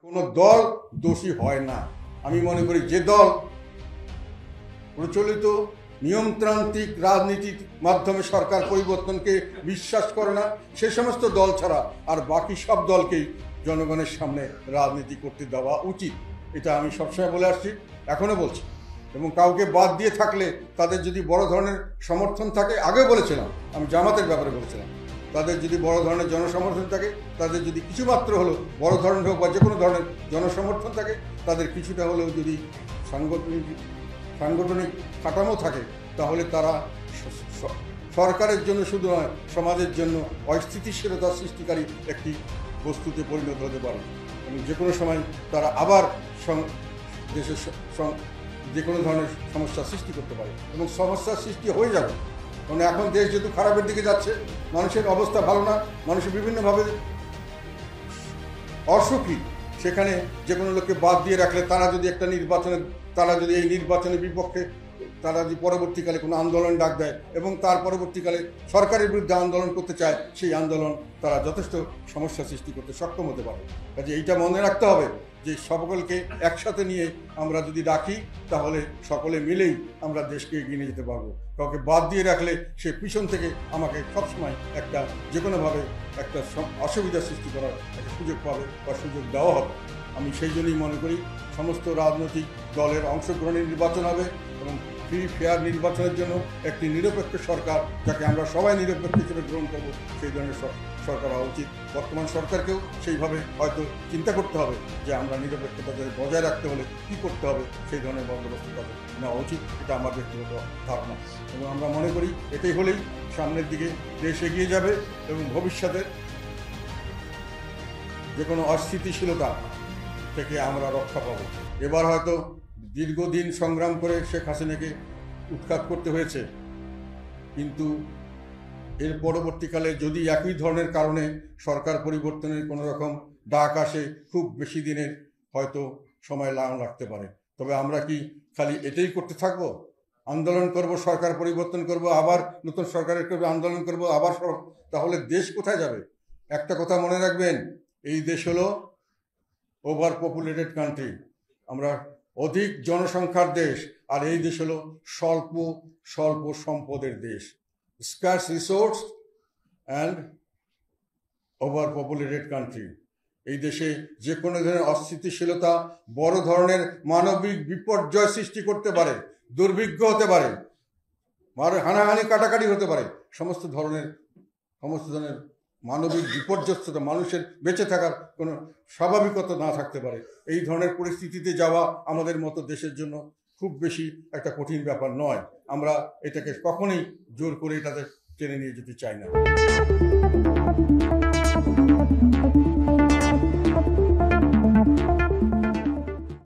কোনো দল দোষী হয় না। আমি মনে করি যে দল প্রচলিত নিয়মতান্ত্রিক রাজনীতির মাধ্যমে সরকার পরিবর্তনকে বিশ্বাস করে না, সে সমস্ত দল ছাড়া আর বাকি সব দলকেই জনগণের সামনে রাজনীতি করতে দেওয়া উচিত। এটা আমি সবসময় বলে আসছি, এখনও বলছি। এবং কাউকে বাদ দিয়ে থাকলে তাদের যদি বড় ধরনের সমর্থন থাকে, আগেও বলেছিলাম, আমি জামাতের ব্যাপারে বলেছিলাম, তাদের যদি বড় ধরনের জনসমর্থন থাকে, তাদের যদি কিছুমাত্র হলেও বড় ধরনের হোক বা যে কোনো ধরনের জনসমর্থন থাকে, তাদের কিছুটা হলেও যদি সাংগঠনিক কাঠামো থাকে, তাহলে তারা সরকারের জন্য শুধু নয়, সমাজের জন্য অস্থিতিশীলতা সৃষ্টিকারী একটি বস্তুতে পরিণত হতে পারে এবং যে কোনো সময় তারা আবার দেশের যে কোনো ধরনের সমস্যা সৃষ্টি করতে পারে এবং সমস্যার সৃষ্টি হয়ে যাবে। কারণ এখন দেশ যেহেতু খারাপের দিকে যাচ্ছে, মানুষের অবস্থা ভালো না, মানুষের বিভিন্নভাবে অসুখী, সেখানে যে কোনো লোককে বাদ দিয়ে রাখলে তারা যদি এই নির্বাচনের বিপক্ষে তারা যদি পরবর্তীকালে কোনো আন্দোলন ডাক দেয় এবং তার পরবর্তীকালে সরকারের বিরুদ্ধে আন্দোলন করতে চায়, সেই আন্দোলন তারা যথেষ্ট সমস্যা সৃষ্টি করতে সক্ষম হতে পারে। কাজে এইটা মনে রাখতে হবে যে সকলকে একসাথে নিয়ে আমরা যদি ডাকি, তাহলে সকলে মিলেই আমরা দেশকে এগিয়ে নিয়ে যেতে পারবো। কাউকে বাদ দিয়ে রাখলে সে পিছন থেকে আমাকে সবসময় যে কোনোভাবে একটা অসুবিধা সৃষ্টি করার একটা সুযোগ পাবে বা সুযোগ দেওয়া হবে। আমি সেই জন্যই মনে করি সমস্ত রাজনৈতিক দলের অংশগ্রহণে নির্বাচন হবে এবং ফ্রি ফেয়ার নির্বাচনের জন্য একটি নিরপেক্ষ সরকার, যাকে আমরা সবাই নিরপেক্ষ হিসেবে গ্রহণ করব, সেই ধরনের সরকার হওয়া উচিত। বর্তমান সরকারকেও সেইভাবে হয়তো চিন্তা করতে হবে যে আমরা নিরপেক্ষতা বজায় রাখতে হলে কী করতে হবে, সেই ধরনের বন্দোবস্ত তাদের নেওয়া উচিত। এটা আমার ব্যক্তিগত ধারণা এবং আমরা মনে করি এটাই হলেই সামনের দিকে দেশ এগিয়ে যাবে এবং ভবিষ্যতের যে কোনো অস্থিতিশীলতা থেকে আমরা রক্ষা পাব। এবার হয়তো দীর্ঘদিন সংগ্রাম করে শেখ হাসিনাকে উৎখাত করতে হয়েছে, কিন্তু এর পরবর্তীকালে যদি একই ধরনের কারণে সরকার পরিবর্তনের কোনো রকম ডাক আসে, খুব বেশি দিনের হয়তো সময় লাগতে পারে। তবে আমরা কি খালি এটাই করতে থাকবো? আন্দোলন করব, সরকার পরিবর্তন করব, আবার নতুন সরকারের করবে, আন্দোলন করব, আবার তাহলে দেশ কোথায় যাবে? একটা কথা মনে রাখবেন, এই দেশ হলো ওভার পপুলেটেড কান্ট্রি, আমরা অধিক জনসংখ্যার দেশ, আর এই দেশ হলো স্বল্প সম্পদের দেশ, স্কার্স resource and over populated country. এই দেশে যে কোনো ধরনের অস্থিতিশীলতা বড় ধরনের মানবিক বিপর্যয় সৃষ্টি করতে পারে, দুর্ভিক্ষ হতে পারে, হানাহানি কাটাকাটি হতে পারে, সমস্ত ধরনের মানবিক বিপর্যস্ততা, মানুষের বেঁচে থাকার কোনো স্বাভাবিকতা না থাকতে পারে। এই ধরনের পরিস্থিতিতে যাওয়া আমাদের মতো দেশের জন্য খুব বেশি একটা কঠিন ব্যাপার নয়। আমরা এটাকে কখনোই জোর করে এটাতে টেনে নিয়ে যেতে চাই না।